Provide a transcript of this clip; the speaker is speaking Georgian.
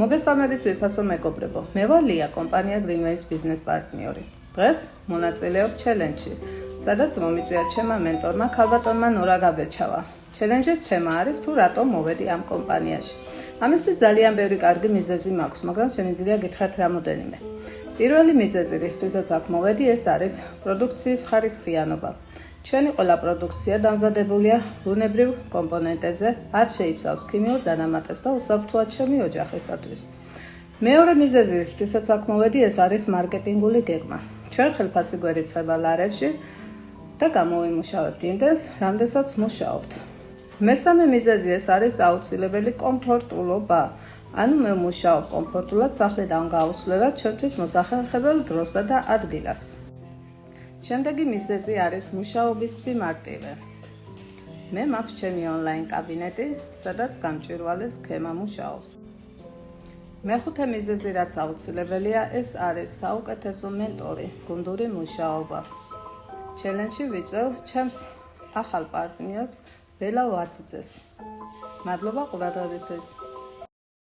მოგესალმებით ძვირფასო მეგობრებო, მე ვარ ლია, კომპანია Greenways ბიზნეს პარტნიორი. დღეს მონაწილეობ ჩელენჯში, სადაც მომიწვია ჩემმა მენტორმა ქალბატონმა ნურა გაბეჩავა. ჩელენჯის თემა არის თუ რატომ მოვედი ამ კომპანიაში. ამისთვის ძალიან ბევრი კარგი მიზეზი მაქვს, მაგრამ შემიძლია გითხრათ რამოდენიმე. პირველი მიზეზი, რისთვისაც აქ მოვედი, ეს არის პროდუქციის ხარისხიანობა. ჩვენი ყველა პროდუქცია დამზადებულია ბუნებრივ კომპონენტებზე, არ შეიცავს ქიმიურ დანამატებს და უსაფრთხოა ჩემი ოჯახისათვის. მეორე მიზეზი, რისთვისაც აქ მოვედი, ეს არის მარკეტინგული გეგმა. ჩვენ ხელფასი გვერიცხება ლარებში და გამოვიმუშავებთ იმდენს, რამდენსაც მუშაობთ. მესამე მიზეზი, ეს არის აუცილებელი კომფორტულობა. ანუ მე ვმუშაობ კომფორტულად სახლიდან გავუსვლელად ჩვენთვის მოსახერხებელ დროსა და ადგილას. შემდეგი მიზეზი არის მუშაობის სიმარტივე. მე მაქვს ჩემი ონლაინ კაბინეტი, სადაც გამჭვირვალე სქემა მუშაობს. მეხუთე მიზეზი, რაც აუცილებელია, ეს არის საუკეთესო მენტორი, გუნდური მუშაობა. ჩელენჯში ვიწევ ჩემს ახალ პარტნიორს ბელა ვარდიძეს. მადლობა ყურადღებისთვის.